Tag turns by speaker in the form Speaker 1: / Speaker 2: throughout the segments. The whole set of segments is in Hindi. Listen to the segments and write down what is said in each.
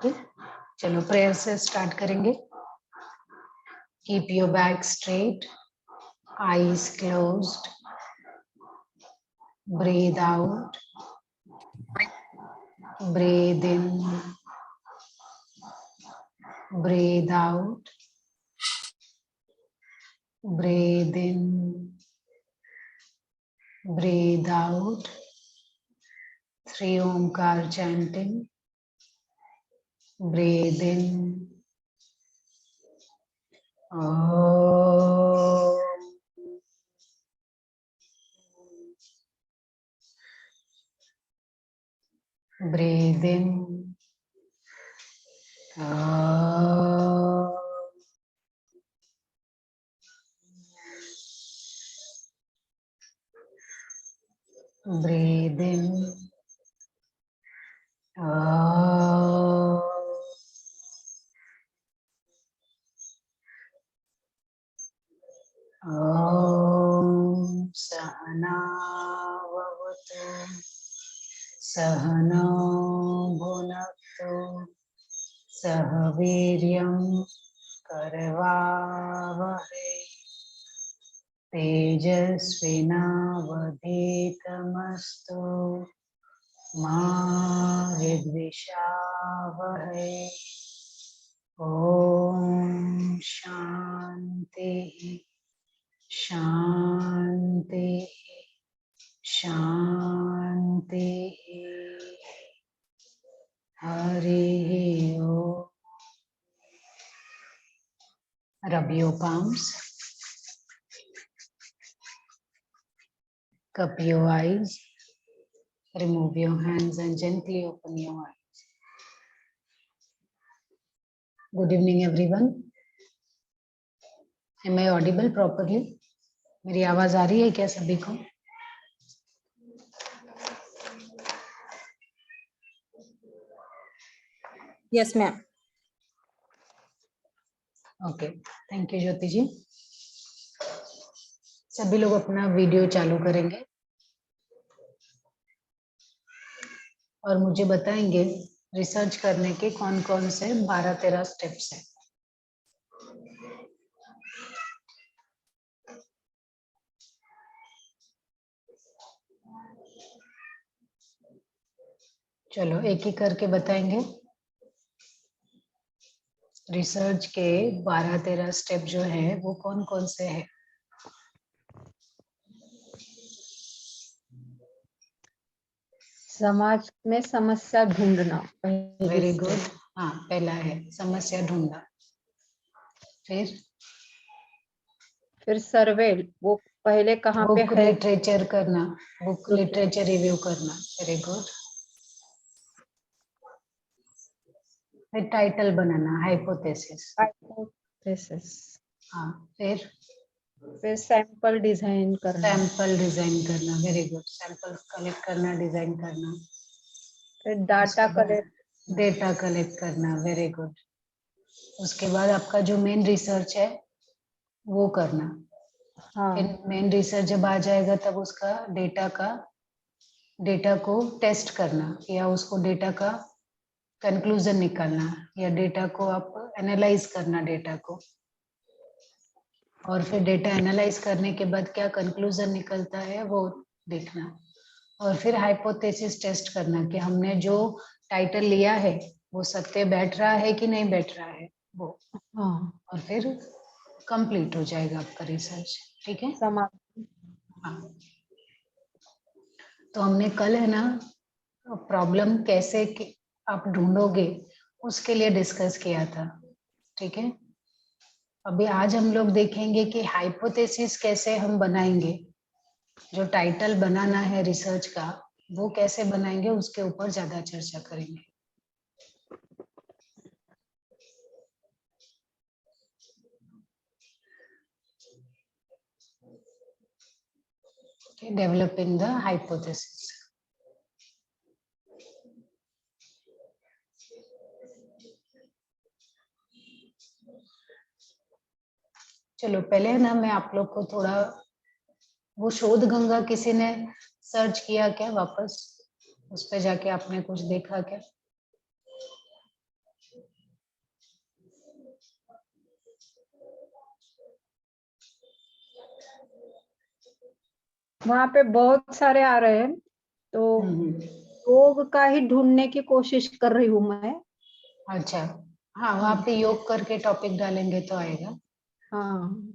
Speaker 1: ओके, चलो प्रेयर से स्टार्ट करेंगे। Keep your back straight, eyes closed, breathe out, breathe in, breathe out, breathe in, breathe out. 3 Omkar chanting. Breathe in. Breathe in. Breathe in. Om Sahana Vavatu Sahana Bhunaktu Sahaviryam Karvavahe Tejasvinavadhitamastu Ma Vidvishavahe. Om Shanti Shanti Shanti. Hari Om. Rub your palms, cup your eyes, remove your hands and gently open your eyes. Good evening everyone. Am I audible properly? मेरी आवाज आ रही है क्या सभी को?
Speaker 2: Yes, ma'am.
Speaker 1: Okay, thank you Jyoti ji. सभी लोग अपना वीडियो चालू करेंगे और मुझे बताएंगे रिसर्च करने के कौन कौन से 12-13 स्टेप्स हैं। चलो एक एक करके बताएंगे। रिसर्च के 12-13 स्टेप जो है वो कौन कौन से हैं?
Speaker 2: समाज में समस्या ढूंढना।
Speaker 1: Very good. हाँ, पहला है समस्या ढूंढना। फिर
Speaker 2: सर्वे, वो पहले कहाँ पे
Speaker 1: बुक
Speaker 2: है,
Speaker 1: लिटरेचर करना, बुक लिटरेचर रिव्यू करना। Very good. फिर टाइटल बनाना, हाइपोथेसिस। हाँ, फिर
Speaker 2: सैंपल डिजाइन करना।
Speaker 1: सैंपल डिजाइन करना। Very good. सैंपल कलेक्ट करना, डिजाइन करना।
Speaker 2: फिर डेटा
Speaker 1: कलेक्ट करना। Very good. उसके बाद आपका जो मेन रिसर्च है वो करना।
Speaker 2: हाँ।
Speaker 1: फिर मेन रिसर्च जब आ जाएगा तब उसका डेटा को टेस्ट करना या उसको डेटा का कंक्लूजन निकालना या डेटा को आप एनालाइज करना डेटा को, और फिर डेटा एनालाइज करने के बाद क्या कंक्लूजन निकलता है वो देखना, और फिर हाइपोथेसिस टेस्ट करना कि हमने जो टाइटल लिया है वो सत्य बैठ रहा है कि नहीं बैठ रहा है वो।
Speaker 2: हाँ।
Speaker 1: और फिर कंप्लीट हो जाएगा आपका रिसर्च। ठीक है। हाँ, तो हमने कल है ना प्रॉब्लम कैसे आप ढूंढोगे उसके लिए डिस्कस किया था। ठीक है। अभी आज हम लोग देखेंगे कि हाइपोथेसिस कैसे हम बनाएंगे, जो टाइटल बनाना है रिसर्च का वो कैसे बनाएंगे उसके ऊपर ज्यादा चर्चा करेंगे। Developing the hypothesis. चलो पहले ना मैं आप लोग को थोड़ा, वो शोध गंगा किसी ने सर्च किया क्या? वापस उस पे जाके आपने कुछ देखा क्या?
Speaker 2: वहाँ पे बहुत सारे आ रहे हैं, तो योग का ही ढूंढने की कोशिश कर रही हूँ मैं।
Speaker 1: अच्छा, हाँ वहाँ पे योग करके टॉपिक डालेंगे तो आएगा।
Speaker 2: हाँ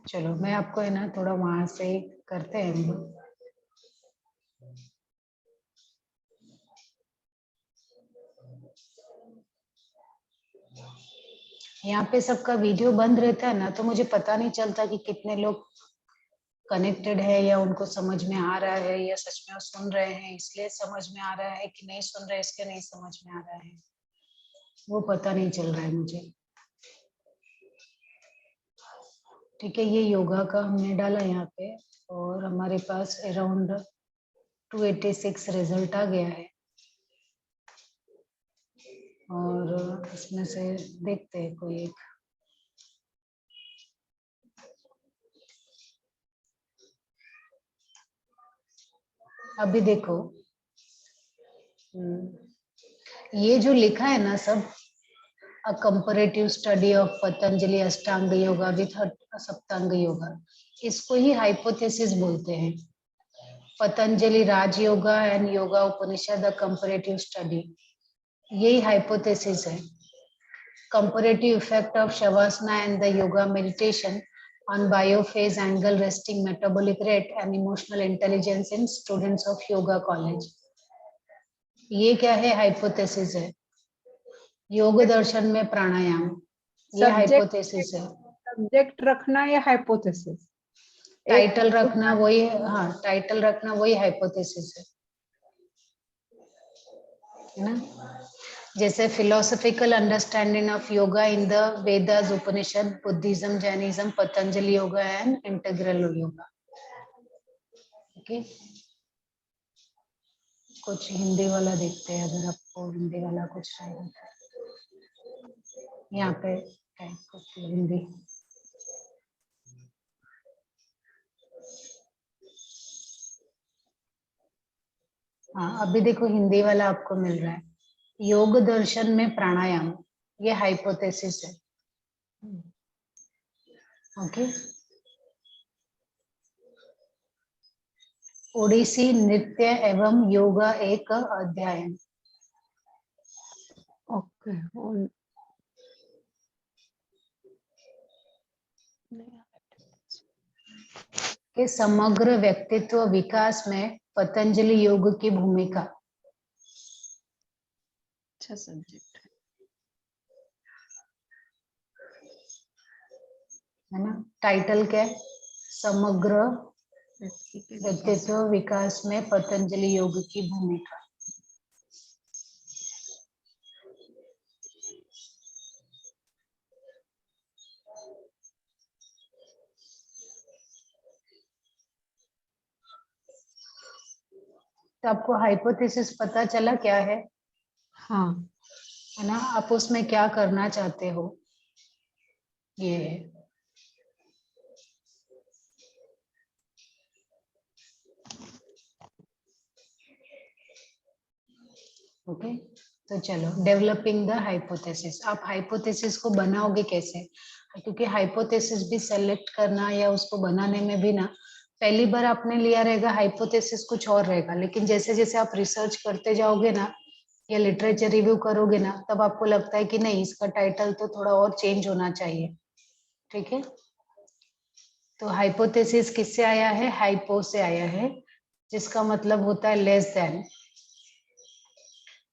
Speaker 1: चलो मैं आपको है ना थोड़ा वहां से करते हैं हम लोग। यहाँ पे सबका वीडियो बंद रहता है ना, तो मुझे पता नहीं चलता कि कितने लोग कनेक्टेड है या उनको समझ में आ रहा है या सच में वो सुन रहे हैं इसलिए समझ में आ रहा है कि नहीं सुन रहे इसके नहीं समझ में आ रहा है, वो पता नहीं चल रहा है मुझे। ठीक है, ये योगा का हमने डाला यहाँ पे और हमारे पास अराउंड 286 रिजल्ट आ गया है। और इसमें से देखते हैं कोई एक। अभी देखो, ये जो लिखा है ना सब, अ comparative study of Patanjali Ashtanga yoga with सप्तांग yoga, इसको ही हाइपोथेसिस बोलते हैं। Patanjali Raj yoga and yoga Upanishad a comparative study, यही हाइपोथेसिस है। Comparative effect of shavasana and the yoga meditation on biophase, angle, resting, metabolic rate and emotional intelligence in students of yoga college. ये क्या है? हाइपोथेसिस है। योग दर्शन में प्राणायाम, ये हाइपोथेसिस है।
Speaker 2: सब्जेक्ट रखना या हाइपोथेसिस,
Speaker 1: टाइटल रखना वही, हाँ टाइटल रखना वही हाइपोथेसिस है ना। जैसे philosophical understanding of yoga in the Vedas, Upanishad, Buddhism, Jainism, Patanjali yoga and integral yoga. Okay, कुछ हिंदी वाला देखते हैं अगर आपको हिंदी वाला कुछ रहेगा। यहाँ पे है कुछ हिंदी। हाँ अभी देखो हिंदी वाला आपको मिल रहा है। योग दर्शन में प्राणायाम, ये हाइपोथेसिस है। ओके, ओडिसी नृत्य एवं योगा एक अध्याय।
Speaker 2: ओके,
Speaker 1: के समग्र व्यक्तित्व विकास में पतंजलि योग की भूमिका।
Speaker 2: अच्छा सब्जेक्ट
Speaker 1: है ना। टाइटल क्या है? समग्र
Speaker 2: है।
Speaker 1: व्यक्तित्व विकास में पतंजलि योग की भूमिका। तो आपको हाइपोथेसिस पता चला क्या है?
Speaker 2: हाँ
Speaker 1: है ना। आप उसमें क्या करना चाहते हो, ये है। ओके, तो चलो डेवलपिंग द हाइपोथेसिस। आप हाइपोथेसिस को बनाओगे कैसे? क्योंकि हाइपोथेसिस भी सेलेक्ट करना या उसको बनाने में भी ना, पहली बार आपने लिया रहेगा हाइपोथेसिस कुछ और रहेगा, लेकिन जैसे जैसे आप रिसर्च करते जाओगे ना या लिटरेचर रिव्यू करोगे ना, तब आपको लगता है कि नहीं इसका टाइटल तो थोड़ा और चेंज होना चाहिए। ठीक है, तो हाइपोथेसिस किससे आया है? हाइपो से आया है, जिसका मतलब होता है लेस देन,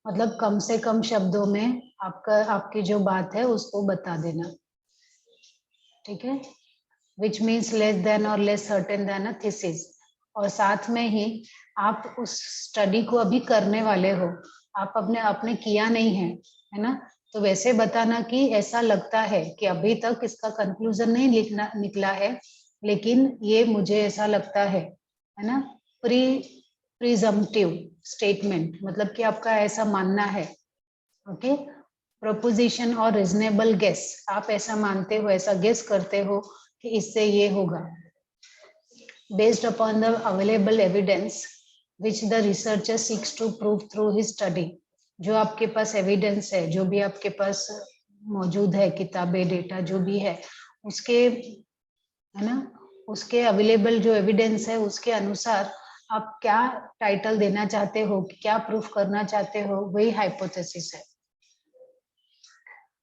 Speaker 1: मतलब कम से कम शब्दों में आपकी जो बात है उसको बता देना। ठीक है, विच मीन्स लेस देन और less certain than a thesis. और साथ में ही आप उस स्टडी को अभी करने वाले हो, आप आपने किया नहीं है ना, तो वैसे बताना कि ऐसा लगता है कि अभी तक इसका कंक्लूजन नहीं निकला है, लेकिन ये मुझे ऐसा लगता है ना। प्रिजम्पटिव स्टेटमेंट, मतलब कि आपका ऐसा मानना है। ओके, प्रपोजिशन और रीजनेबल गेस, आप ऐसा मानते हो, ऐसा गेस करते हो कि इससे ये होगा। Based upon the available evidence which the researcher seeks to prove through his study, जो आपके पास एविडेंस है, जो भी आपके पास मौजूद है, किताबें, डेटा जो भी है उसके, है ना, उसके अवेलेबल जो एविडेंस है उसके अनुसार आप क्या टाइटल देना चाहते हो, क्या प्रूफ करना चाहते हो, वही हाइपोथेसिस है।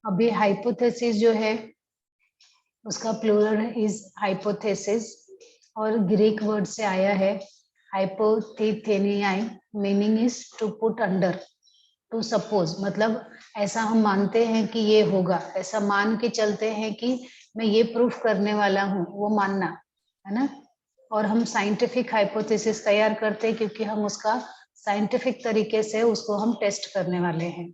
Speaker 1: अभी हाइपोथेसिस जो है उसका प्लूरल इज हाइपोथेसिस और ग्रीक वर्ड से आया है हाइपोथेनियाई, meaning is to put under, to suppose, मतलब ऐसा हम मानते हैं कि ये होगा, ऐसा मान के चलते हैं कि मैं ये प्रूफ करने वाला हूँ, वो मानना है ना। और हम साइंटिफिक हाइपोथेसिस तैयार करते हैं क्योंकि हम उसका साइंटिफिक तरीके से उसको हम टेस्ट करने वाले हैं।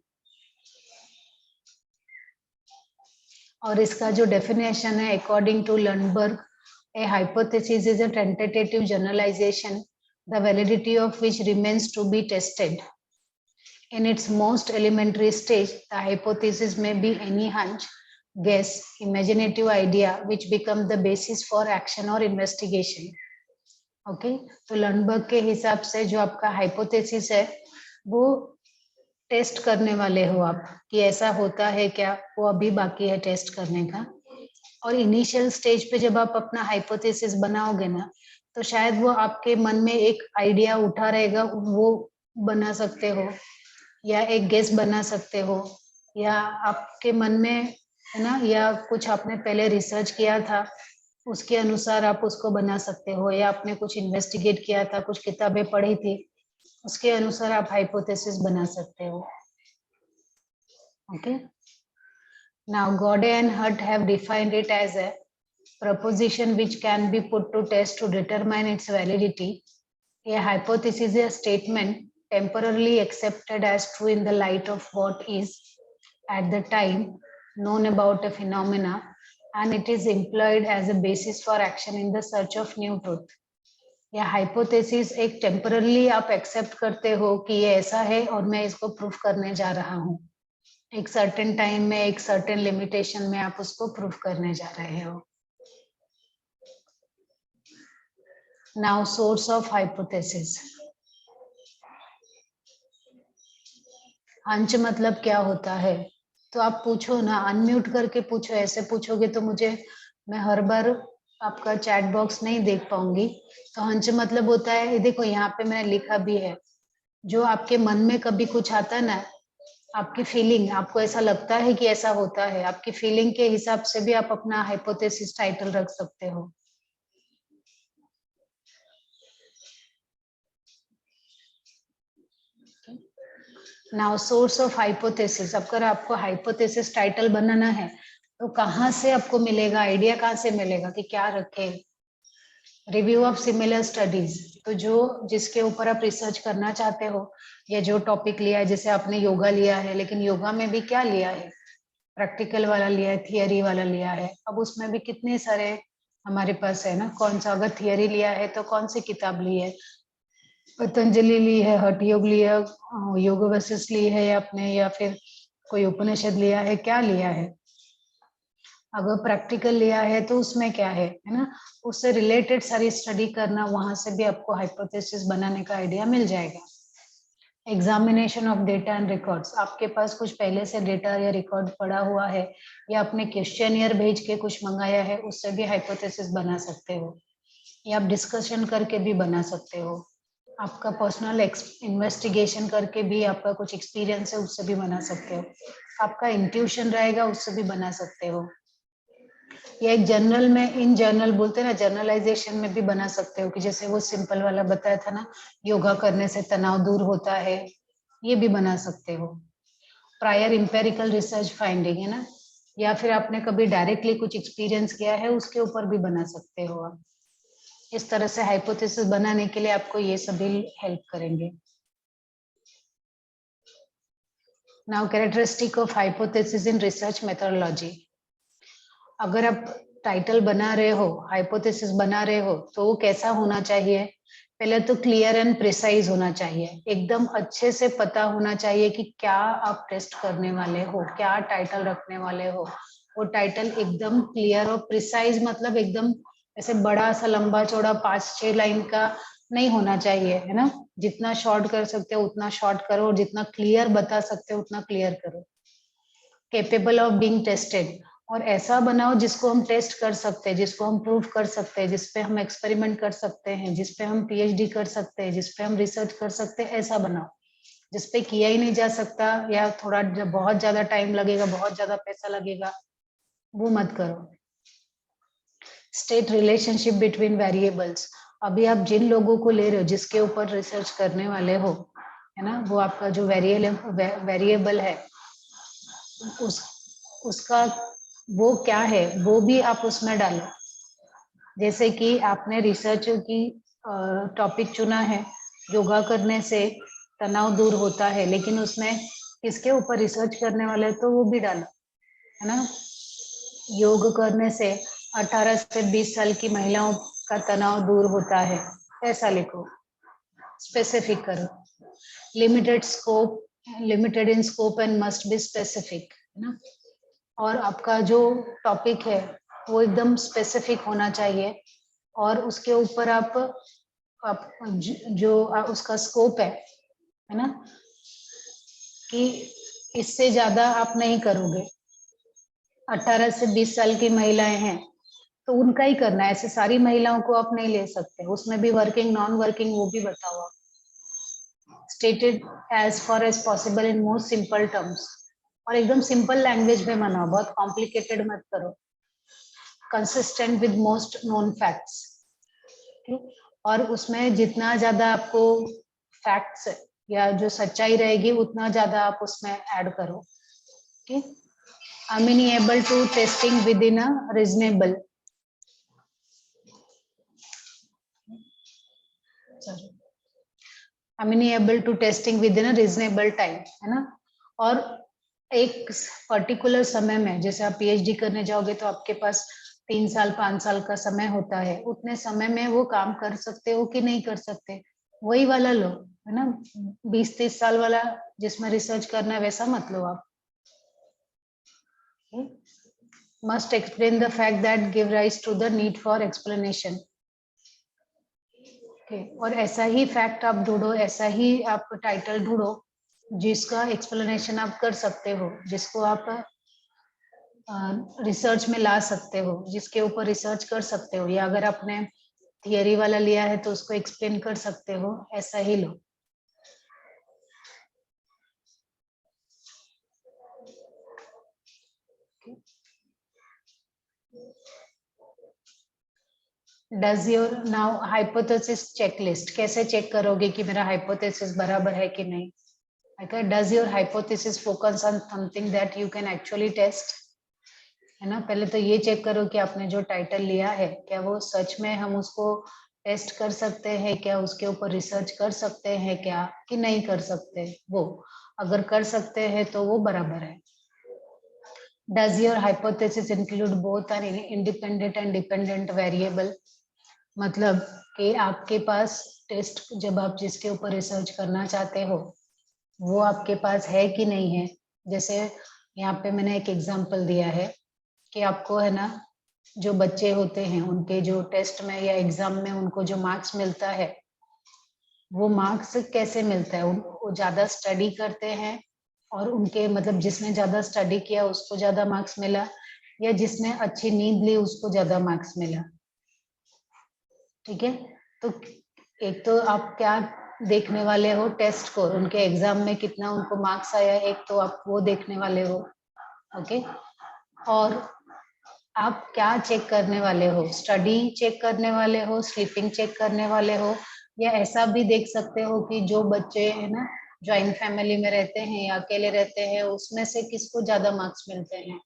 Speaker 1: और इसका जो डेफिनेशन है according to Lundberg, a hypothesis is a tentative generalization the validity of which remains to be tested. In its most elementary stage, the hypothesis may be any hunch, guess, imaginative idea which become the basis for action or investigation. Okay, तो लर्नबर्ग के हिसाब से जो आपका हाइपोथेसिस है वो टेस्ट करने वाले हो आप कि ऐसा होता है क्या, वो अभी बाकी है टेस्ट करने का। और इनिशियल स्टेज पे जब आप अपना हाइपोथेसिस बनाओगे ना, तो शायद वो आपके मन में एक आइडिया उठा रहेगा, वो बना सकते हो, या एक गेस बना सकते हो, या आपके मन में है ना, या कुछ आपने पहले रिसर्च किया था उसके अनुसार आप उसको बना सकते हो, या आपने कुछ इन्वेस्टिगेट किया था, कुछ किताबें पढ़ी थी, उसके अनुसार आप हाइपोथेसिस बना सकते हो। Okay, now Goode and Hatt have defined it as a proposition which can be put to test to determine its validity. A hypothesis is a statement temporarily accepted as true in the light of what is at the time known about a phenomena, and it is employed as a basis for action in the search of new truth. या हाइपोथेसिस एक टेम्परली आप एक्सेप्ट करते हो कि ये ऐसा है और मैं इसको प्रूफ करने जा रहा हूँ, एक सर्टेन टाइम में, एक सर्टेन लिमिटेशन में आप उसको प्रूफ करने जा रहे हो। Now source of hypothesis. Hunch मतलब क्या होता है, तो आप पूछो ना, अनम्यूट करके पूछो, ऐसे पूछोगे तो मुझे, मैं हर बार आपका चैट बॉक्स नहीं देख पाऊंगी। तो हंच मतलब होता है, देखो यहाँ पे मैंने लिखा भी है, जो आपके मन में कभी कुछ आता है ना, आपकी फीलिंग, आपको ऐसा लगता है कि ऐसा होता है, आपकी फीलिंग के हिसाब से भी आप अपना हाइपोथेसिस टाइटल रख सकते हो। नाउ सोर्स ऑफ हाइपोथेसिस, अगर आपको हाइपोथेसिस टाइटल बनाना है तो कहाँ से आपको मिलेगा आइडिया, कहाँ से मिलेगा कि क्या रखे। रिव्यू ऑफ सिमिलर स्टडीज, तो जो जिसके ऊपर आप रिसर्च करना चाहते हो, या जो टॉपिक लिया है, जैसे आपने योगा लिया है, लेकिन योगा में भी क्या लिया है, प्रैक्टिकल वाला लिया है, थियरी वाला लिया है। अब उसमें भी कितने सारे हमारे पास है ना, कौन सा, अगर थियरी लिया है तो कौन सी किताब ली है, पतंजलि ली है, हठ योग लिया, योग वशिष्ठ ली है आपने, या फिर कोई उपनिषद लिया है, क्या लिया है। अगर प्रैक्टिकल लिया है तो उसमें क्या है ना, उससे रिलेटेड सारी स्टडी करना, वहां से भी आपको हाइपोथेसिस बनाने का आइडिया मिल जाएगा। Examination of data and records, आपके पास कुछ पहले से डेटा या रिकॉर्ड पड़ा हुआ है, या आपने क्वेश्चनियर भेज के कुछ मंगाया है, उससे भी हाइपोथेसिस बना सकते हो, या आप डिस्कशन करके भी बना सकते हो, आपका पर्सनल इन्वेस्टिगेशन करके भी, आपका कुछ एक्सपीरियंस है उससे भी बना सकते हो, आपका इंट्यूशन रहेगा उससे भी बना सकते हो, या एक जनरल में, इन जनरल बोलते हैं ना, जनरलाइजेशन में भी बना सकते हो, कि जैसे वो सिंपल वाला बताया था ना, योगा करने से तनाव दूर होता है, ये भी बना सकते हो। प्रायर इंपेरिकल रिसर्च फाइंडिंग है ना, या फिर आपने कभी डायरेक्टली कुछ एक्सपीरियंस किया है उसके ऊपर भी बना सकते हो आप। इस तरह से हाइपोथेसिस बनाने के लिए आपको ये सभी हेल्प करेंगे। Now characteristic of hypothesis in research methodology, अगर आप टाइटल बना रहे हो, हाइपोथेसिस बना रहे हो, तो वो कैसा होना चाहिए, पहले तो क्लियर एंड प्रिसाइज होना चाहिए, एकदम अच्छे से पता होना चाहिए कि क्या आप टेस्ट करने वाले हो, क्या टाइटल रखने वाले हो। वो टाइटल एकदम क्लियर और प्रिसाइज, मतलब एकदम ऐसे बड़ा सा लंबा चौड़ा 5-6 लाइन का नहीं होना चाहिए, है ना। जितना शॉर्ट कर सकते हो उतना शॉर्ट करो, और जितना क्लियर बता सकते हो उतना क्लियर करो। कैपेबल ऑफ बीइंग टेस्टेड, और ऐसा बनाओ जिसको हम टेस्ट कर सकते हैं, जिसको हम प्रूव कर सकते हैं, जिसपे हम एक्सपेरिमेंट कर सकते हैं, जिसपे हम पीएचडी कर सकते हैं, जिसपे हम रिसर्च कर सकते हैं, ऐसा बनाओ। जिसपे किया ही नहीं जा सकता या थोड़ा बहुत ज्यादा टाइम लगेगा, बहुत ज्यादा पैसा लगेगा, वो मत करो। स्टेट रिलेशनशिप बिटवीन वेरिएबल्स, अभी आप जिन लोगों को ले रहे हो, जिसके ऊपर रिसर्च करने वाले हो, है ना, वो आपका जो वेरिएबल है, उसका वो क्या है वो भी आप उसमें डालो। जैसे कि आपने रिसर्च की टॉपिक चुना है, योगा करने से तनाव दूर होता है, लेकिन उसमें किसके ऊपर रिसर्च करने वाले तो वो भी डालो, है ना। योग करने से 18 से 20 साल की महिलाओं का तनाव दूर होता है, ऐसा लिखो, स्पेसिफिक करो। Limited scope, limited in scope and must be specific, है ना। और आपका जो टॉपिक है वो एकदम स्पेसिफिक होना चाहिए, और उसके ऊपर आप जो उसका स्कोप है ना, कि इससे ज्यादा आप नहीं करोगे। 18 से 20 साल की महिलाएं हैं तो उनका ही करना है, ऐसे सारी महिलाओं को आप नहीं ले सकते, उसमें भी वर्किंग नॉन वर्किंग वो भी बताओ आप। Stated as far as possible in most simple terms, और एकदम सिंपल लैंग्वेज में बनाओ, बहुत कॉम्प्लिकेटेड मत करो। Consistent with most known facts, और उसमें जितना ज्यादा आपको फैक्ट्स या जो सच्चाई रहेगी उतना ज्यादा आप उसमें ऐड करो। amenable to testing within a reasonable, amenable to testing within a reasonable time, है ना। और एक पर्टिकुलर समय में, जैसे आप पीएचडी करने जाओगे तो आपके पास 3 साल 5 साल का समय होता है, उतने समय में वो काम कर सकते हो कि नहीं कर सकते, वही वाला लो, है ना। 20-30 साल वाला जिसमें रिसर्च करना है वैसा मत लो आप। Must explain the fact that give rise to the need for explanation. और ऐसा ही फैक्ट आप ढूंढो, ऐसा ही आप टाइटल ढूंढो जिसका एक्सप्लेनेशन आप कर सकते हो, जिसको आप रिसर्च में ला सकते हो, जिसके ऊपर रिसर्च कर सकते हो, या अगर आपने थियरी वाला लिया है तो उसको एक्सप्लेन कर सकते हो, ऐसा ही लो। Does your now hypothesis checklist, कैसे चेक करोगे कि मेरा हाइपोथेसिस बराबर है कि नहीं। Okay, does your hypothesis focus on something that you can actually test, है ना। पहले तो ये चेक करो कि आपने जो टाइटल लिया है क्या वो सच में हम उसको टेस्ट कर सकते हैं, क्या उसके ऊपर रिसर्च कर सकते हैं क्या, कि नहीं कर सकते। वो अगर कर सकते हैं तो वो बराबर है। Does your hypothesis include both an independent and dependent variable, मतलब कि आपके पास टेस्ट जब आप जिसके ऊपर रिसर्च करना चाहते हो वो आपके पास है कि नहीं है। जैसे यहाँ पे मैंने एक एग्जांपल दिया है कि आपको, है ना, जो बच्चे होते हैं उनके जो टेस्ट में या एग्जाम में उनको जो मार्क्स मिलता है, वो मार्क्स कैसे मिलता है, वो ज्यादा स्टडी करते हैं और उनके मतलब जिसने ज्यादा स्टडी किया उसको ज्यादा मार्क्स मिला, या जिसने अच्छी नींद ली उसको ज्यादा मार्क्स मिला। ठीक है, तो एक तो आप क्या देखने वाले हो, टेस्ट स्कोर, उनके एग्जाम में कितना उनको मार्क्स आया, एक तो आप वो देखने वाले हो। ओके, और आप क्या चेक करने वाले हो, स्टडी चेक करने वाले हो, स्लीपिंग चेक करने वाले हो, या ऐसा भी देख सकते हो कि जो बच्चे, है ना, ज्वाइंट फैमिली में रहते हैं या अकेले रहते हैं उसमें से किसको ज्यादा मार्क्स मिलते हैं,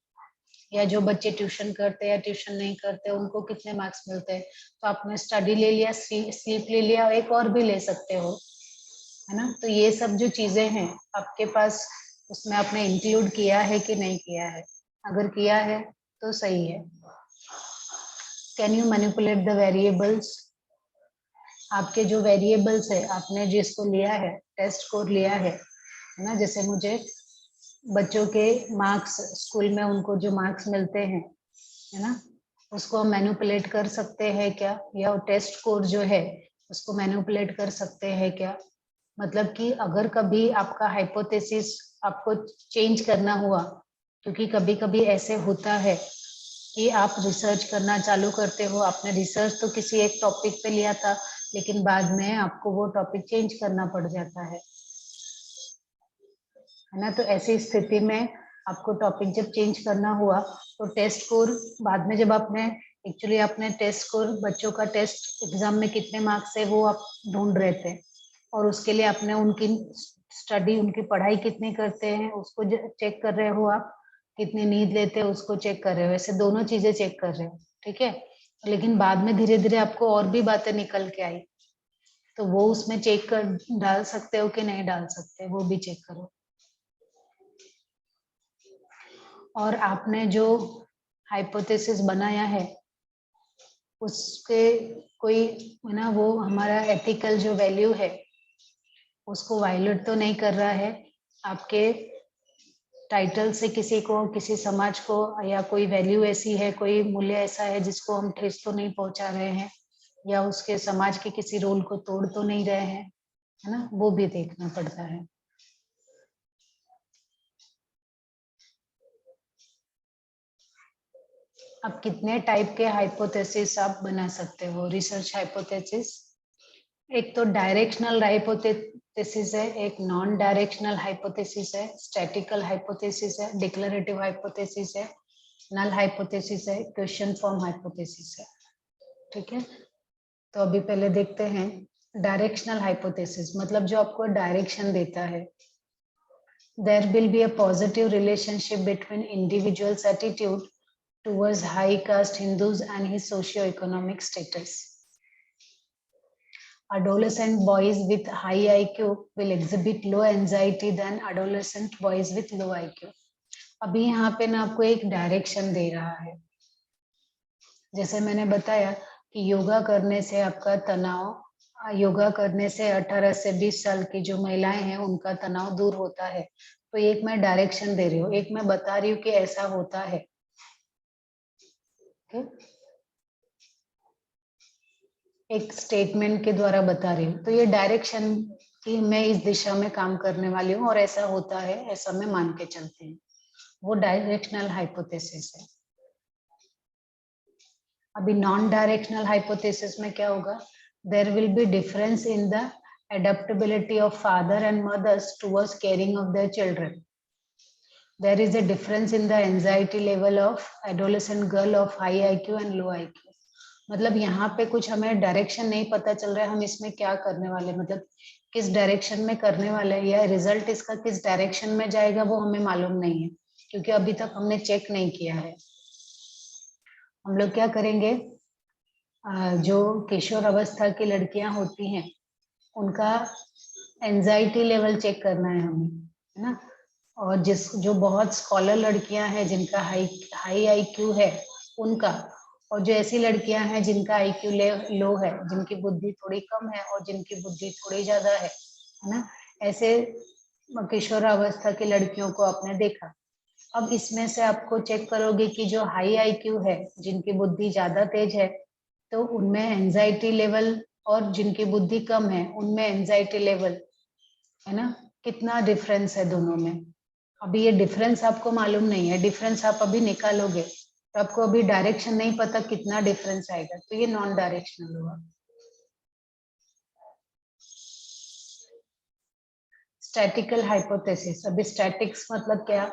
Speaker 1: या जो बच्चे ट्यूशन करते हैं या ट्यूशन नहीं करते उनको कितने मार्क्स मिलते हैं। तो आपने स्टडी ले लिया, स्लीप ले लिया, एक और भी ले सकते हो, है ना। तो ये सब जो चीजें हैं आपके पास, उसमें आपने इंक्लूड किया है कि नहीं किया है, अगर किया है तो सही है। Can you manipulate the variables, आपके जो वेरिएबल्स है आपने जिसको लिया है, टेस्ट स्कोर लिया है ना, जैसे मुझे बच्चों के मार्क्स स्कूल में उनको जो मार्क्स मिलते हैं, है ना, उसको हम मैनिपुलेट कर सकते हैं क्या, या टेस्ट स्कोर जो है उसको मैनिपुलेट कर सकते हैं क्या। मतलब कि अगर कभी आपका हाइपोथेसिस आपको चेंज करना हुआ क्योंकि कभी कभी ऐसे होता है कि आप रिसर्च करना चालू करते हो, आपने रिसर्च तो किसी एक टॉपिक पे लिया था, लेकिन बाद में आपको वो टॉपिक चेंज करना पड़ जाता है ना। तो ऐसी स्थिति में आपको टॉपिक जब चेंज करना हुआ तो टेस्ट स्कोर बाद में जब आपने एक्चुअली आपने टेस्ट स्कोर बच्चों का टेस्ट एग्जाम में कितने मार्क्स है वो आप ढूंढ रहे थे, और उसके लिए आपने उनकी स्टडी, उनकी पढ़ाई कितनी करते हैं उसको चेक कर रहे हो, आप कितनी नींद लेते हो उसको चेक कर रहे हो, ऐसे दोनों चीजें चेक कर रहे हो, ठीक है। लेकिन बाद में धीरे धीरे आपको और भी बातें निकल के आई, तो वो उसमें चेक कर डाल सकते हो कि नहीं डाल सकते, वो भी चेक करो। और आपने जो हाइपोथेसिस बनाया है उसके कोई ना वो हमारा एथिकल जो वैल्यू है उसको वायलेट तो नहीं कर रहा है, आपके टाइटल से किसी को, किसी समाज को, या कोई वैल्यू ऐसी है, कोई मूल्य ऐसा है जिसको हम ठेस तो नहीं पहुंचा रहे हैं, या उसके समाज के किसी रोल को तोड़ तो नहीं रहे हैं, है ना, वो भी देखना पड़ता है। अब कितने टाइप के हाइपोथेसिस आप बना सकते हो रिसर्च हाइपोथेसिस? एक तो डायरेक्शनल हाइपोथेसिस है, एक नॉन डायरेक्शनल हाइपोथेसिस है, स्टैटिकल हाइपोथेसिस है, डिक्लेरेटिव हाइपोथेसिस है, नल हाइपोथेसिस है, क्वेश्चन फॉर्म हाइपोथेसिस है, ठीक है। तो अभी पहले देखते हैं डायरेक्शनल हाइपोथेसिस, मतलब जो आपको डायरेक्शन देता है। There will be a positive relationship between individual's attitude towards high caste Hindus and his socio-economic status. Adolescent boys with high IQ will exhibit low anxiety than adolescent boys with low IQ. अभी यहाँ पे ना आपको एक डायरेक्शन दे रहा है, जैसे मैंने बताया कि योगा करने से आपका तनाव, योगा करने से 18 से 20 साल की जो महिलाएं हैं उनका तनाव दूर होता है। तो एक मैं डायरेक्शन दे रही हूँ, एक मैं बता रही हूँ कि ऐसा होता है, एक स्टेटमेंट के द्वारा बता रही हूँ। तो ये डायरेक्शन कि मैं इस दिशा में काम करने वाली हूँ और ऐसा होता है, ऐसा मैं मान के चलती हूँ, वो डायरेक्शनल हाइपोथेसिस है। अभी नॉन डायरेक्शनल हाइपोथेसिस में क्या होगा? There will be difference in the adaptability of father and mothers towards caring of their children. There is a difference in the anxiety level of adolescent girl of high IQ and low IQ. मतलब यहाँ पे कुछ हमें डायरेक्शन नहीं पता चल रहा है, हम इसमें क्या करने वाले, मतलब किस डायरेक्शन में करने वाले हैं या रिजल्ट इसका किस डायरेक्शन में जाएगा वो हमें मालूम नहीं है, क्योंकि अभी तक हमने चेक नहीं किया है। हम लोग क्या करेंगे, जो किशोर अवस्था की लड़कियां होती हैं उनका एंजाइटी लेवल चेक करना है हमें, है ना। और जो बहुत स्कॉलर लड़कियां हैं जिनका हाई आईक्यू है उनका, और जो ऐसी लड़कियां हैं जिनका आईक्यू लो है, जिनकी बुद्धि थोड़ी कम है और जिनकी बुद्धि थोड़ी ज्यादा है ना, ऐसे किशोरावस्था की लड़कियों को आपने देखा। अब इसमें से आपको चेक करोगे कि जो हाई आईक्यू है, जिनकी बुद्धि ज्यादा तेज है, तो उनमें एंजाइटी लेवल, और जिनकी बुद्धि कम है उनमें एंजाइटी लेवल, है ना, कितना डिफरेंस है दोनों में। अभी ये डिफरेंस आपको मालूम नहीं है, डिफरेंस आप अभी निकालोगे, तो आपको अभी डायरेक्शन नहीं पता कितना डिफरेंस आएगा, तो ये नॉन डायरेक्शनल हुआ। स्टैटिकल हाइपोथेसिस, अभी स्टैटिक्स मतलब क्या,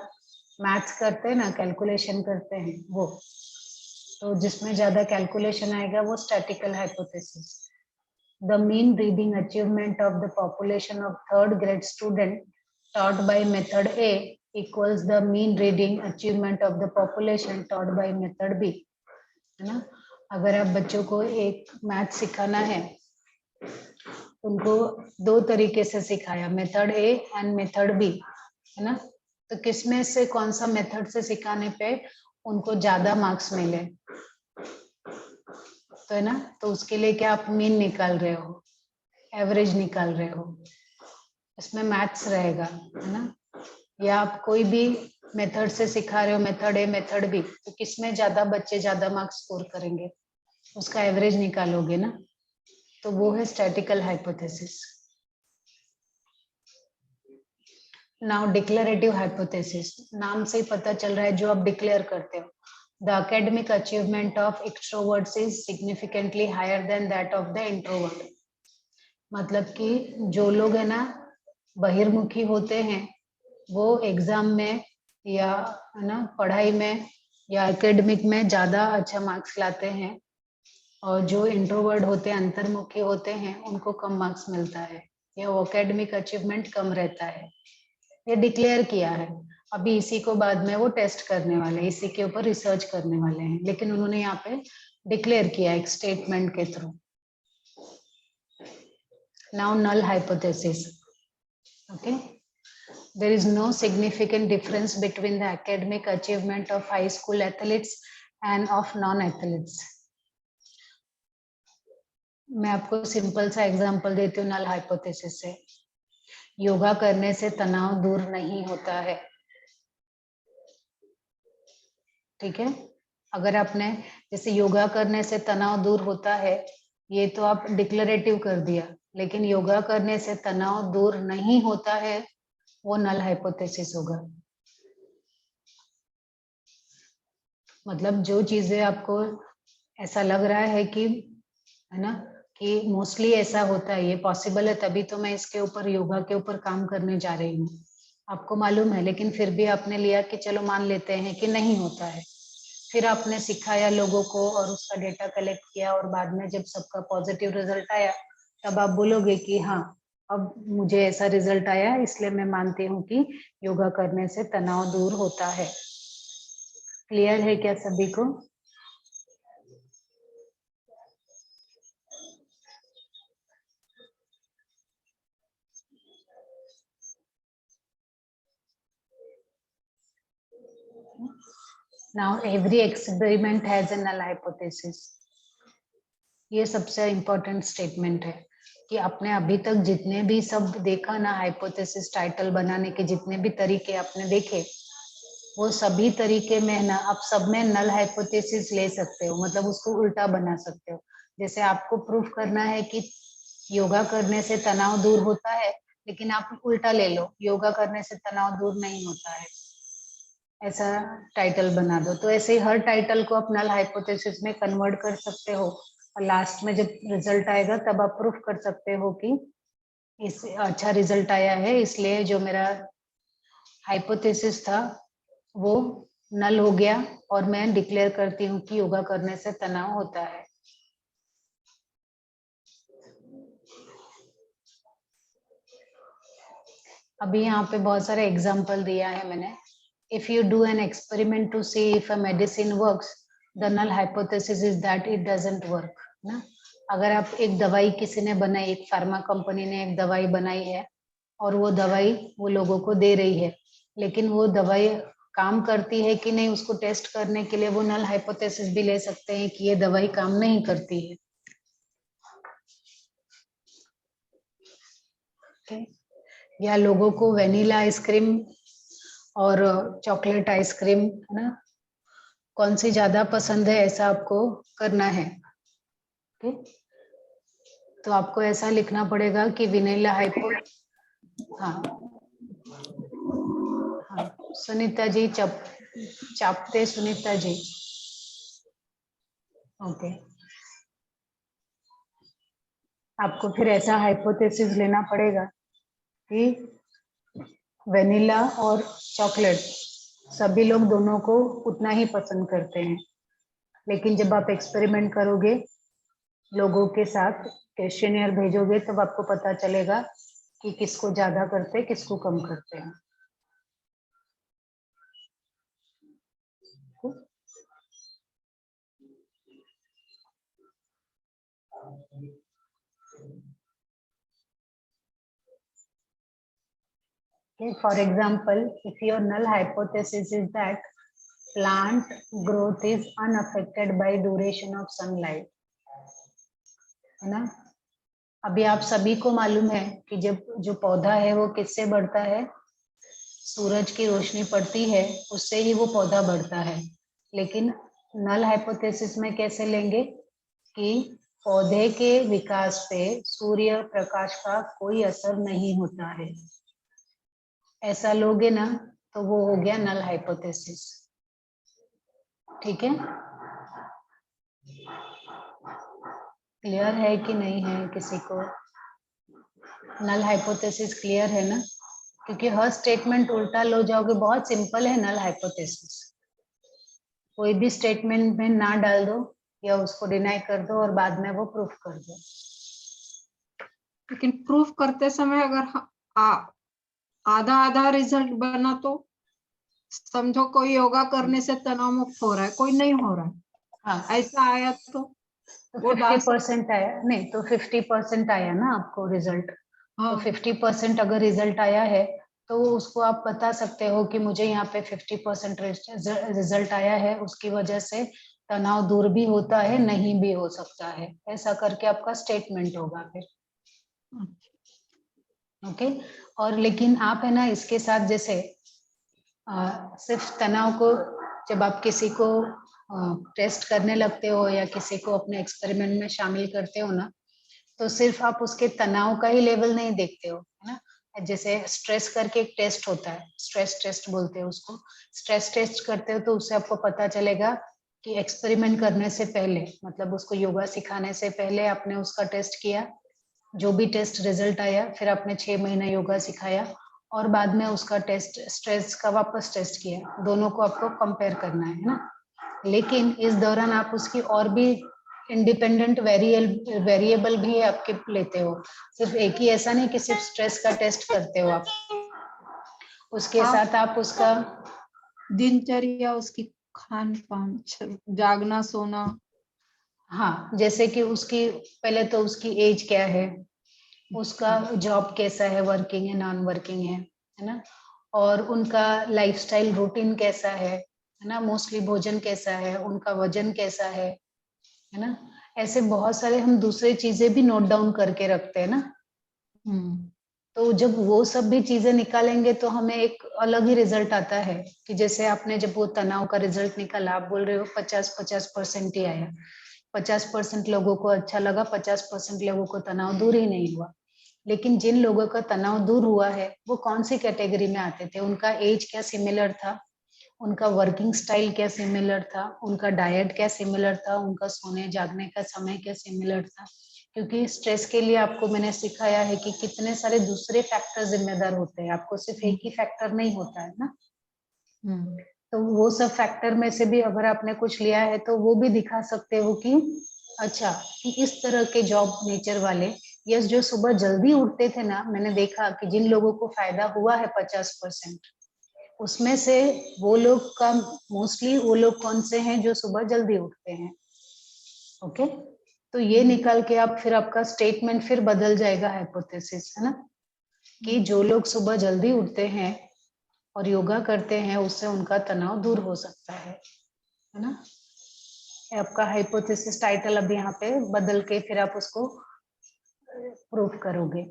Speaker 1: मैथ्स करते हैं ना, कैलकुलेशन करते हैं वो, तो जिसमें ज्यादा कैलकुलेशन आएगा वो statistical hypothesis. The mean reading achievement of the population of third grade student taught by method A equals the mean reading achievement of the population taught by method B, है ना। अगर आप बच्चों को एक मैथ सिखाना है, उनको दो तरीके से सिखाया, method A and method B, है ना, तो किसमें से कौन सा मेथड से सिखाने पे उनको ज्यादा मार्क्स मिले, तो है ना, तो उसके लिए क्या आप मीन निकाल रहे हो, एवरेज निकाल रहे हो, इसमें मैथ्स रहेगा, है ना। या आप कोई भी मेथड से सिखा रहे हो, मेथड ए मेथड बी, तो किसमें ज्यादा बच्चे ज्यादा मार्क्स स्कोर करेंगे, उसका एवरेज निकालोगे ना, तो वो है statistical hypothesis. Now declarative hypothesis, नाम से ही पता चल रहा है जो आप डिक्लेयर करते हो। The academic achievement of extroverts is significantly higher than that of the introvert. मतलब कि जो लोग है ना बहिर्मुखी होते हैं वो एग्जाम में या है ना पढ़ाई में या एकेडमिक में ज्यादा अच्छा मार्क्स लाते हैं, और जो इंट्रोवर्ट होते हैं अंतर्मुखी होते हैं उनको कम मार्क्स मिलता है, या वो एकेडमिक अचीवमेंट कम रहता है। ये डिक्लेयर किया है। अभी इसी को बाद में वो टेस्ट करने वाले हैं, इसी के ऊपर रिसर्च करने वाले हैं, लेकिन उन्होंने यहाँ पे डिक्लेयर किया एक स्टेटमेंट के through. Now null hypothesis, okay. There is no significant difference between the academic achievement of high school athletes and of non-athletes. मैं आपको सिंपल सा एग्जांपल देती हूँ नल हाइपोथेसिस से। योगा करने से तनाव दूर नहीं होता है, ठीक है। अगर आपने जैसे योगा करने से तनाव दूर होता है, ये तो आप डिक्लेरेटिव कर दिया, लेकिन योगा करने से तनाव दूर नहीं होता है, वो नल हाइपोथेसिस होगा। मतलब जो चीजें आपको ऐसा लग रहा है कि है ना कि मोस्टली ऐसा होता है, ये पॉसिबल है, तभी तो मैं इसके ऊपर योगा के ऊपर काम करने जा रही हूँ, आपको मालूम है, लेकिन फिर भी आपने लिया कि चलो मान लेते हैं कि नहीं होता है। फिर आपने सिखाया लोगों को और उसका डेटा कलेक्ट किया, और बाद में जब सबका पॉजिटिव रिजल्ट आया तब आप बोलोगे कि हाँ अब मुझे ऐसा रिजल्ट आया, इसलिए मैं मानती हूँ कि योगा करने से तनाव दूर होता है। क्लियर है क्या सभी को? Now every experiment has a null hypothesis. ये सबसे इम्पोर्टेंट स्टेटमेंट है कि आपने अभी तक जितने भी सब देखा ना हाइपोथेसिस टाइटल बनाने के जितने भी तरीके आपने देखे, वो सभी तरीके में ना आप सब में नल हाइपोथेसिस ले सकते हो, मतलब उसको उल्टा बना सकते हो। जैसे आपको प्रूफ करना है कि योगा करने से तनाव दूर होता है, लेकिन आप उल्टा ले लो, योगा करने से तनाव दूर नहीं होता है, ऐसा टाइटल बना दो। तो ऐसे हर टाइटल को आप नल हाइपोथेसिस में कन्वर्ट कर सकते हो, और लास्ट में जब रिजल्ट आएगा तब आप प्रूफ कर सकते हो कि इस अच्छा रिजल्ट आया है, इसलिए जो मेरा हाइपोथेसिस था वो नल हो गया, और मैं डिक्लेयर करती हूँ कि योगा करने से तनाव होता है। अभी यहाँ पे बहुत सारे एग्जाम्पल दिया है मैंने। If you do an experiment to see if a medicine works, the null hypothesis is that it doesn't work. ना, अगर आप एक दवाई किसी ने बनाई, एक फार्मा कंपनी ने एक दवाई बनाई है और वो दवाई वो लोगों को दे रही है, लेकिन वो दवाई काम करती है कि नहीं उसको टेस्ट करने के लिए वो नल हाइपोथेसिस भी ले सकते हैं कि ये दवाई काम नहीं करती है। okay? या लोगों को वेनिला आइसक्रीम और चॉकलेट आइसक्रीम है ना कौन सी ज्यादा पसंद है, ऐसा आपको करना है। ओके, तो आपको ऐसा लिखना पड़ेगा कि वेनिला हाइपो, हाँ हाँ सुनीता जी चापते सुनीता जी, ओके। आपको फिर ऐसा हाइपोथेसिस लेना पड़ेगा कि वेनिला और चॉकलेट सभी लोग दोनों को उतना ही पसंद करते हैं, लेकिन जब आप एक्सपेरिमेंट करोगे लोगों के साथ, क्वेश्चनियर भेजोगे, तब आपको पता चलेगा कि किसको ज्यादा करते हैं किसको कम करते हैं। Okay, for example, if your null hypothesis is that plant growth is unaffected by duration of sunlight, है ना। अभी आप सभी को मालूम है कि जब जो पौधा है वो किससे बढ़ता है, सूरज की रोशनी पड़ती है उससे ही वो पौधा बढ़ता है, लेकिन नल हाइपोथेसिस में कैसे लेंगे कि पौधे के विकास पे सूर्य प्रकाश का कोई असर नहीं होता है। ऐसा लोगे ना तो वो हो गया नल हाइपोथेसिस। ठीक है, क्लियर है कि नहीं है किसी को? नल हाइपोथेसिस क्लियर है ना? क्योंकि हर स्टेटमेंट उल्टा लो जाओगे, बहुत सिंपल है नल हाइपोथेसिस। कोई भी स्टेटमेंट में ना डाल दो या उसको डिनाई कर दो और बाद में वो प्रूफ कर दो।
Speaker 2: लेकिन प्रूफ करते समय अगर आधा आधा रिजल्ट बना तो समझो कोई योगा करने से तनाव मुक्त हो रहा है, कोई नहीं हो रहा है,
Speaker 1: हाँ,
Speaker 2: ऐसा आया तो
Speaker 1: तो
Speaker 2: वो डाल सकते।
Speaker 1: 50% आया नहीं तो 50% आया ना आपको रिजल्ट। तो
Speaker 2: हाँ
Speaker 1: 50% अगर रिजल्ट आया है तो उसको आप बता सकते हो कि मुझे यहाँ पे 50% रिजल्ट आया है, उसकी वजह से तनाव दूर भी होता है, नहीं भी हो सकता है, ऐसा करके आपका स्टेटमेंट होगा फिर। ओके, और लेकिन आप है ना इसके साथ जैसे सिर्फ तनाव को, जब आप किसी को टेस्ट करने लगते हो या किसी को अपने एक्सपेरिमेंट में शामिल करते हो ना, तो सिर्फ आप उसके तनाव का ही लेवल नहीं देखते हो, है ना। जैसे स्ट्रेस करके एक टेस्ट होता है, स्ट्रेस टेस्ट बोलते हैं उसको। स्ट्रेस टेस्ट करते हो तो उससे आपको पता चलेगा कि एक्सपेरिमेंट करने से पहले, मतलब उसको योगा सिखाने से पहले आपने उसका टेस्ट किया, जो भी टेस्ट रिजल्ट आया, फिर आपने 6 महीने योगा सिखाया और बाद में उसका टेस्ट स्ट्रेस का वापस टेस्ट किया, दोनों को आपको कंपेयर करना है ना। लेकिन इस दौरान आप उसकी और भी इंडिपेंडेंट वेरिएबल भी आपके लेते हो, सिर्फ एक ही ऐसा नहीं कि सिर्फ स्ट्रेस का टेस्ट करते हो आप, उसके साथ आप उसका
Speaker 2: दिनचर्या, उसकी खान पान, जागना सोना।
Speaker 1: हाँ, जैसे कि उसकी पहले तो उसकी एज क्या है, उसका जॉब कैसा है, वर्किंग है नॉन वर्किंग है ना, और उनका लाइफस्टाइल रूटीन कैसा है ना, मोस्टली भोजन कैसा है, उनका वजन कैसा है ना। ऐसे बहुत सारे हम दूसरे चीजें भी नोट डाउन करके रखते हैं ना। तो जब वो सब भी चीजें निकालेंगे तो हमें एक अलग ही रिजल्ट आता है कि जैसे आपने जब वो तनाव का रिजल्ट निकाला, आप बोल रहे हो 50% ही आया, 50% लोगों को अच्छा लगा, 50% लोगों को तनाव दूर ही नहीं हुआ। लेकिन जिन लोगों का तनाव दूर हुआ है वो कौन सी कैटेगरी में आते थे, उनका एज क्या सिमिलर था, उनका वर्किंग स्टाइल क्या सिमिलर था, उनका डाइट क्या सिमिलर था, उनका सोने जागने का समय क्या सिमिलर था। क्योंकि स्ट्रेस के लिए आपको मैंने सिखाया है कि कितने सारे दूसरे फैक्टर जिम्मेदार होते हैं, आपको सिर्फ एक ही फैक्टर नहीं होता है ना। तो वो सब फैक्टर में से भी अगर आपने कुछ लिया है तो वो भी दिखा सकते हो कि अच्छा, कि इस तरह के जॉब नेचर वाले, यस, जो सुबह जल्दी उठते थे ना, मैंने देखा कि जिन लोगों को फायदा हुआ है 50%, उसमें से वो लोग का मोस्टली वो लोग कौन से हैं जो सुबह जल्दी उठते हैं। ओके, तो ये निकाल के आप फिर आपका स्टेटमेंट फिर बदल जाएगा हाइपोथेसिस, है ना, कि जो लोग सुबह जल्दी उठते हैं और योगा करते हैं उससे उनका तनाव दूर हो सकता है ना। आपका हाइपोथेसिस टाइटल अब यहाँ पे बदल के फिर आप उसको प्रूफ करोगे।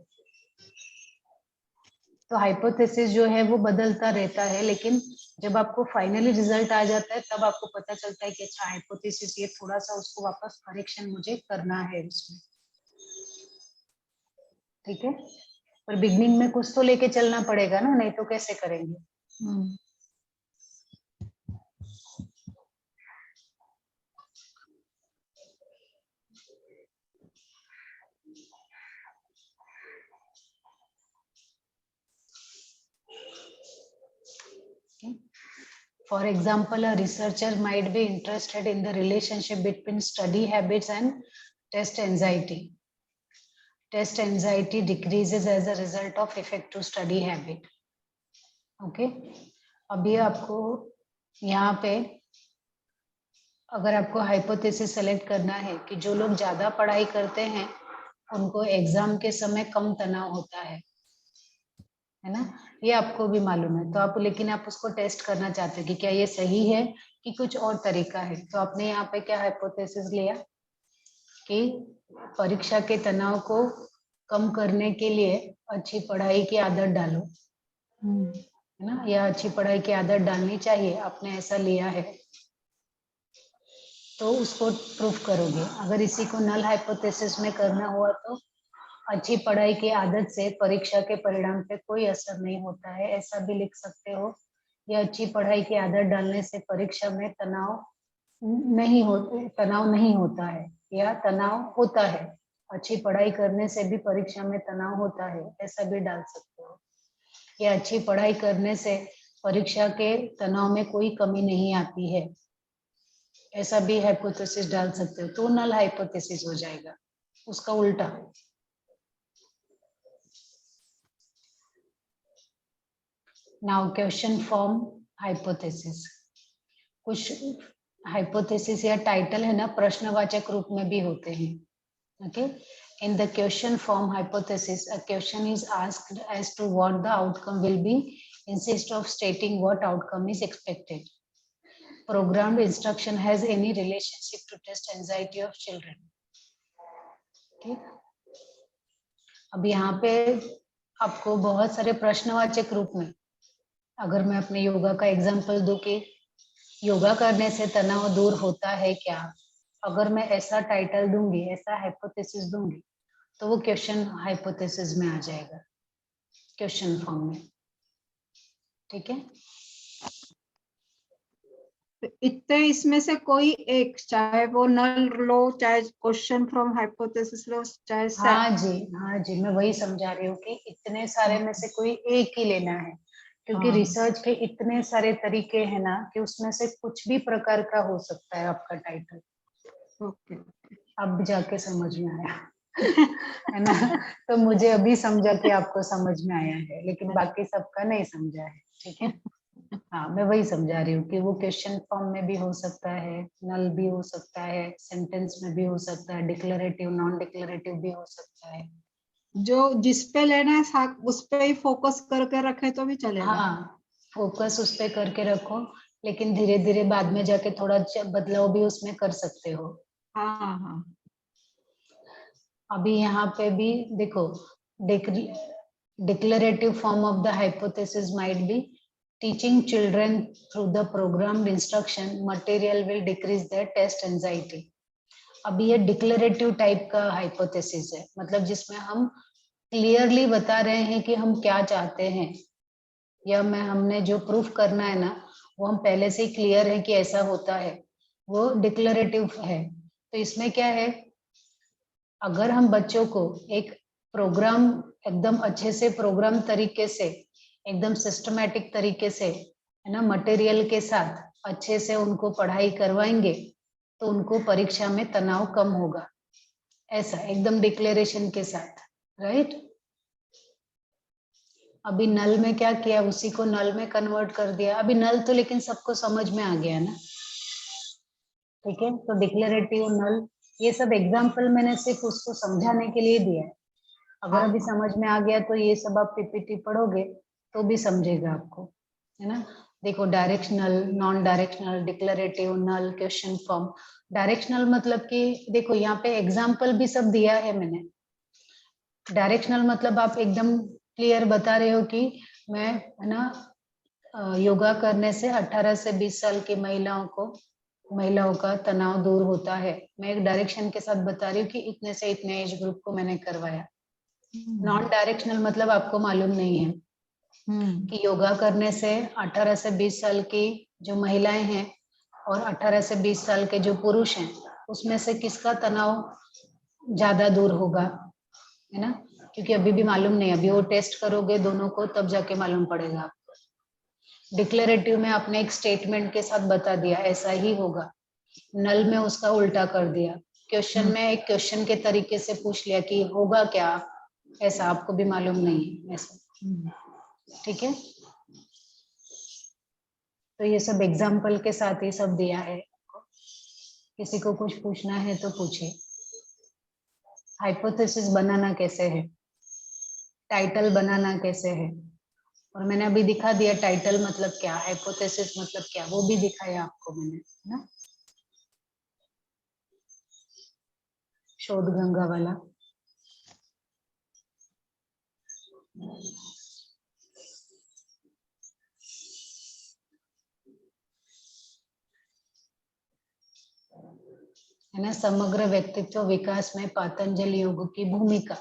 Speaker 1: तो हाइपोथेसिस जो है वो बदलता रहता है, लेकिन जब आपको फाइनली रिजल्ट आ जाता है तब आपको पता चलता है कि अच्छा, हाइपोथेसिस ये थोड़ा सा उसको वापस करेक्शन मुझे करना है उसमें। ठीक है, पर बिगनिंग में कुछ तो लेके चलना पड़ेगा ना, नहीं तो कैसे करेंगे। For example, a researcher might be interested in the relationship between study habits and test anxiety. Test anxiety decreases as a result of effective study habit. Okay, अभी आपको यहाँ पे अगर आपको हाइपोथेसिस सेलेक्ट करना है कि जो लोग ज्यादा पढ़ाई करते हैं उनको एग्जाम के समय कम तनाव होता है ना, ये आपको भी मालूम है, तो आप लेकिन आप उसको टेस्ट करना चाहते हैं कि क्या ये सही है कि कुछ और तरीका है। तो आपने यहाँ पे क्या हाइपोथेसिस लिया कि परीक्षा के तनाव को कम करने के लिए अच्छी पढ़ाई की आदत डालो, है ना, या अच्छी पढ़ाई की आदत डालनी चाहिए, आपने ऐसा लिया है। तो उसको प्रूफ करोगे। अगर इसी को नल हाइपोथेसिस में करना हुआ तो अच्छी पढ़ाई की आदत से परीक्षा के परिणाम पे कोई असर नहीं होता है, ऐसा भी लिख सकते हो। या अच्छी पढ़ाई की आदत डालने से परीक्षा में तनाव नहीं होता है, या तनाव होता है। अच्छी पढ़ाई करने से भी परीक्षा में तनाव होता है, ऐसा भी डाल सकते हो। या अच्छी पढ़ाई करने से परीक्षा के तनाव में कोई कमी नहीं आती है, ऐसा भी हाइपोथेसिस डाल सकते हो। तो नल हाइपोथेसिस हो जाएगा, उसका उल्टा। Now question form hypothesis. कुछ हाइपोथेसिस या टाइटल है ना, प्रश्नवाचक रूप में भी होते हैं। Okay, in the question form hypothesis a question is asked as to what the outcome will be instead of stating what outcome is expected. Programmed instruction has any relationship to test anxiety of children? ठीक, अब यहाँ पे आपको बहुत सारे प्रश्नवाचक रूप में, अगर मैं अपने योगा का एग्जांपल दूं कि योगा करने से तनाव दूर होता है क्या, अगर मैं ऐसा टाइटल दूंगी, ऐसा हाइपोथेसिस दूंगी, तो वो क्वेश्चन हाइपोथेसिस में आ जाएगा, क्वेश्चन फॉर्म में। ठीक है,
Speaker 2: इतने इसमें से कोई एक, चाहे वो नल लो, चाहे क्वेश्चन फ्रॉम हाइपोथेसिस लो, चाहे
Speaker 1: हाँ जी, मैं वही समझा रही हूँ कि इतने सारे में से कोई एक ही लेना है, क्योंकि
Speaker 2: हाँ।
Speaker 1: रिसर्च के इतने सारे तरीके हैं ना कि उसमें से कुछ भी प्रकार का हो सकता है आपका टाइटल।
Speaker 2: ओके।
Speaker 1: अब जाके समझ में आया है ना, तो मुझे अभी समझा कि आपको समझ में आया है, लेकिन बाकी सबका नहीं समझा है। ठीक है, हाँ, मैं वही समझा रही हूँ कि वो क्वेश्चन फॉर्म में भी हो सकता है, नल भी हो सकता है, सेंटेंस में भी हो सकता है, डिक्लेरेटिव नॉन डिक्लेरेटिव भी हो सकता है।
Speaker 2: जो जिस पे लेना है उस पे ही फोकस करके रखे तो भी चलेगा।
Speaker 1: हाँ, फोकस उस पे करके रखो, लेकिन धीरे धीरे बाद में जाके थोड़ा बदलाव भी उसमें कर सकते हो।
Speaker 2: हाँ हाँ।
Speaker 1: अभी यहाँ पे भी देखो, declarative form of the hypothesis might be teaching children through the programmed instruction material will decrease their test anxiety. अभी ये डिक्लेरेटिव टाइप का हाइपोथेसिस है, मतलब जिसमें हम क्लियरली बता रहे हैं कि हम क्या चाहते हैं, या मैं हमने जो प्रूफ करना है ना, वो हम पहले से ही क्लियर है कि ऐसा होता है, वो डिक्लेरेटिव है। तो इसमें क्या है, अगर हम बच्चों को एक प्रोग्राम, एकदम अच्छे से प्रोग्राम तरीके से, एकदम सिस्टमैटिक तरीके से, है ना, मटेरियल के साथ अच्छे से उनको पढ़ाई करवाएंगे, तो उनको परीक्षा में तनाव कम होगा, ऐसा एकदम डिक्लेरेशन के साथ, राइट। अभी नल में क्या किया, उसी को नल में कन्वर्ट कर दिया। अभी नल तो लेकिन सबको समझ में आ गया ना, ठीक है। तो डिक्लेरेटिव, नल, ये सब एग्जाम्पल मैंने सिर्फ उसको समझाने के लिए दिया है। अगर
Speaker 2: हाँ
Speaker 1: अभी
Speaker 2: हाँ।
Speaker 1: समझ में आ गया तो ये सब आप पीपीटी पढ़ोगे तो भी समझेगा आपको, है ना। देखो, डायरेक्शनल, नॉन डायरेक्शनल, डिक्लेरेटिव, नल, क्वेश्चन फॉर्म। डायरेक्शनल मतलब कि देखो यहाँ पे एग्जाम्पल भी सब दिया है मैंने। डायरेक्शनल मतलब आप एकदम क्लियर बता रहे हो कि मैं, है ना, योगा करने से 18 से 20 साल की महिलाओं का तनाव दूर होता है। मैं एक डायरेक्शन के साथ बता रही हूँ कि इतने से इतने एज ग्रुप को मैंने करवाया। नॉन डायरेक्शनल मतलब आपको मालूम नहीं है कि योगा करने से 18 से 20 साल की जो महिलाएं हैं और 18 से 20 साल के जो पुरुष हैं, उसमें से किसका तनाव ज्यादा दूर होगा, है ना। क्योंकि अभी भी मालूम नहीं, अभी वो टेस्ट करोगे दोनों को तब जाके मालूम पड़ेगा आपको। डिक्लेरेटिव में आपने एक स्टेटमेंट के साथ बता दिया ऐसा ही होगा, नल में उसका उल्टा कर दिया, क्वेश्चन में एक क्वेश्चन के तरीके से पूछ लिया कि होगा क्या, ऐसा आपको भी मालूम नहीं है ऐसा। ठीक है, तो ये सब एग्जाम्पल के साथ ही सब दिया है। किसी को कुछ पूछना है तो पूछिए। हाइपोथेसिस बनाना कैसे है, टाइटल बनाना कैसे है, और मैंने अभी दिखा दिया टाइटल मतलब क्या, हाइपोथेसिस मतलब क्या, वो भी दिखाया आपको मैंने, है ना, शोध गंगा वाला। है ना, समग्र व्यक्तित्व विकास में पतंजलि योग की भूमिका।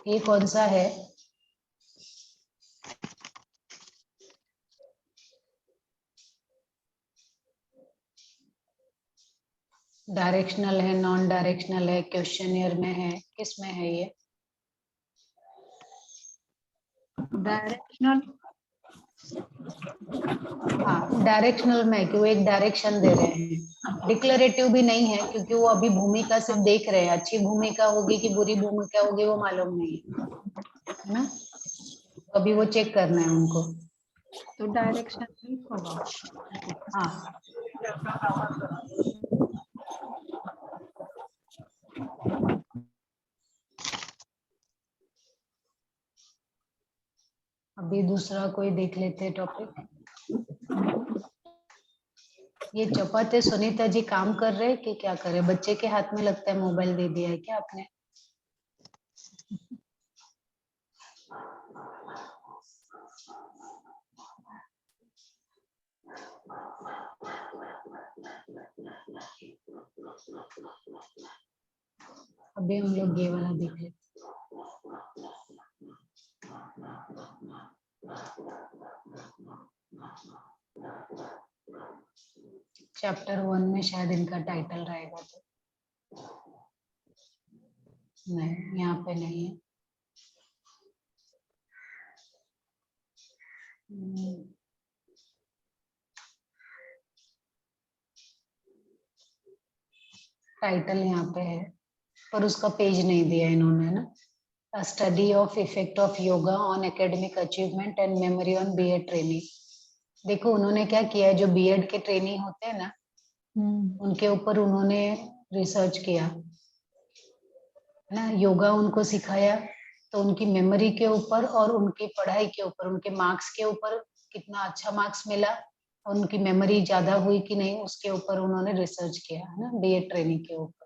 Speaker 1: ये कौन सा है? डायरेक्शनल है, नॉन डायरेक्शनल है, क्वेश्चनियर में है, किस में है ये?
Speaker 2: डायरेक्शनल।
Speaker 1: हाँ, डायरेक्शनल में कि वो एक डायरेक्शन दे रहे हैं। डिक्लेरेटिव भी नहीं है क्योंकि वो अभी भूमिका सिर्फ देख रहे हैं, अच्छी भूमिका होगी कि बुरी भूमिका होगी वो मालूम नहीं है ना, अभी वो चेक करना है उनको।
Speaker 2: तो डायरेक्शन नहीं होगा।
Speaker 1: हाँ, अभी दूसरा कोई देख लेते हैं टॉपिक। ये चपाते सुनीता जी काम कर रहे हैं कि क्या कर रहे हैं? बच्चे के हाथ में लगता है मोबाइल दे दिया है क्या आपने? अभी हम लोग ये वाला देख लेते चैप्टर 1 में शायद इनका टाइटल रहेगा, तो नहीं, यहाँ पे नहीं है। टाइटल यहाँ पे है पर उसका पेज नहीं दिया इन्होंने ना। A study of effect of yoga on academic achievement and memory on B.Ed trainee। देखो उन्होंने क्या किया है, जो B.Ed के ट्रेनी होते हैं ना उनके ऊपर उन्होंने रिसर्च किया ना, योगा उनको सिखाया तो उनकी मेमोरी के ऊपर और उनकी पढ़ाई के ऊपर, उनके मार्क्स के ऊपर कितना अच्छा मार्क्स मिला और उनकी मेमोरी ज्यादा हुई कि नहीं उसके ऊपर उन्होंने रिसर्च किया है ना, B.Ed ट्रेनिंग के ऊपर।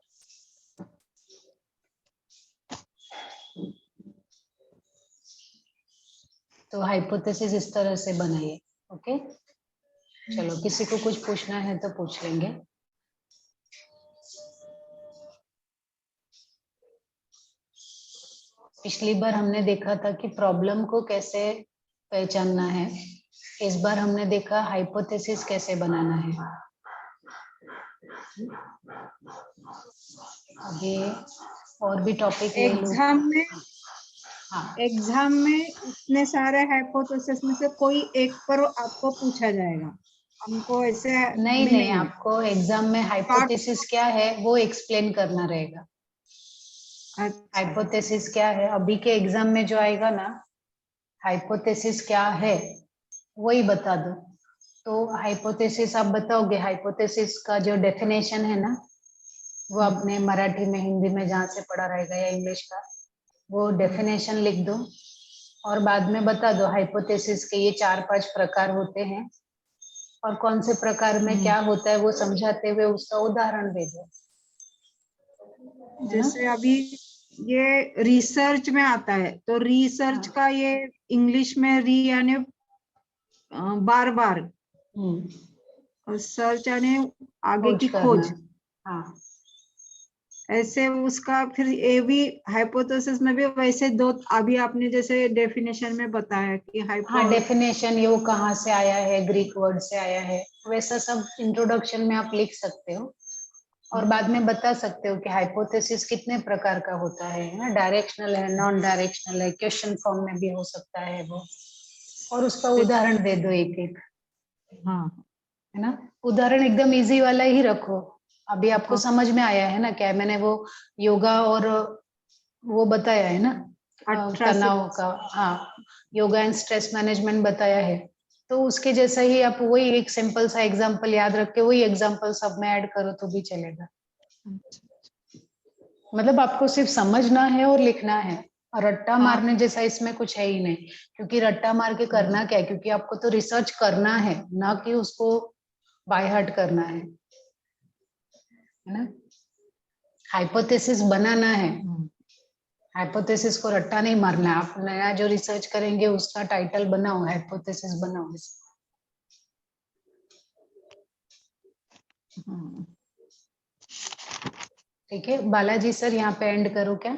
Speaker 1: तो हाइपोथेसिस इस तरह से बनाइए। ओके, चलो किसी को कुछ पूछना है तो पूछ लेंगे। पिछली बार हमने देखा था कि प्रॉब्लम को कैसे पहचानना है, इस बार हमने देखा हाइपोथेसिस कैसे बनाना है। अभी और भी टॉपिक ले लूं।
Speaker 2: एग्जाम में
Speaker 1: हाँ,
Speaker 2: एग्जाम में इतने सारे हाइपोथेसिस में से कोई एक पर आपको पूछा जाएगा, हमको ऐसे
Speaker 1: नहीं
Speaker 2: भी
Speaker 1: नहीं,
Speaker 2: नहीं है।
Speaker 1: आपको एग्जाम में हाइपोथेसिस क्या है वो एक्सप्लेन करना रहेगा।
Speaker 2: अच्छा,
Speaker 1: हाइपोथेसिस क्या है अभी के एग्जाम में जो आएगा ना, हाइपोथेसिस क्या है वही बता दो। तो हाइपोथेसिस आप बताओगे, हाइपोथेसिस का जो डेफिनेशन है ना वो आपने मराठी में हिंदी में जहाँ से पढ़ा रहेगा या इंग्लिश का, वो डेफिनेशन लिख दो और बाद में बता दो हाइपोथेसिस के ये 4-5 प्रकार होते हैं और कौन से प्रकार में क्या होता है वो समझाते हुए उसका उदाहरण दे दो, है ना।
Speaker 2: जैसे अभी ये रिसर्च में आता है तो रिसर्च
Speaker 1: हाँ,
Speaker 2: का ये इंग्लिश में री यानी बार बार, और सर्च यानी आगे
Speaker 1: खोज
Speaker 2: की
Speaker 1: करना।
Speaker 2: खोज।
Speaker 1: हाँ
Speaker 2: ऐसे उसका फिर ये भी हाइपोथेसिस में भी वैसे दो अभी आपने जैसे डेफिनेशन में बताया कि
Speaker 1: हाँ, डेफिनेशन ये वो कहाँ से आया है, ग्रीक वर्ड से आया है, वैसा सब इंट्रोडक्शन में आप लिख सकते हो और बाद में बता सकते हो कि हाइपोथेसिस कितने प्रकार का होता है ना, डायरेक्शनल है, नॉन डायरेक्शनल है, क्वेश्चन फॉर्म में भी हो सकता है वो, और उसका उदाहरण दे दो एक एक,
Speaker 2: हाँ
Speaker 1: है ना। उदाहरण एकदम इजी वाला ही रखो। अभी आपको
Speaker 2: हाँ,
Speaker 1: समझ में आया है ना क्या मैंने वो योगा और वो बताया है ना,
Speaker 2: 18 से
Speaker 1: तनाव का, हाँ, योगा एंड स्ट्रेस मैनेजमेंट बताया है। तो उसके जैसा ही आप वही एक सिंपल सा एग्जांपल याद रख के वही एग्जांपल सब में ऐड करो तो भी चलेगा। मतलब आपको सिर्फ समझना है और लिखना है, और रट्टा
Speaker 2: हाँ,
Speaker 1: मारने जैसा इसमें कुछ है ही नहीं, क्योंकि रट्टा मार के करना क्या है, क्योंकि आपको तो रिसर्च करना है ना कि उसको बाय हार्ट करना है ना। हाइपोथेसिस बनाना है, हाइपोथेसिस को रट्टा नहीं मारना है। आप नया जो रिसर्च करेंगे उसका टाइटल बनाओ, हाइपोथेसिस बनाओ। ठीक है बालाजी सर, यहाँ पे एंड करो क्या?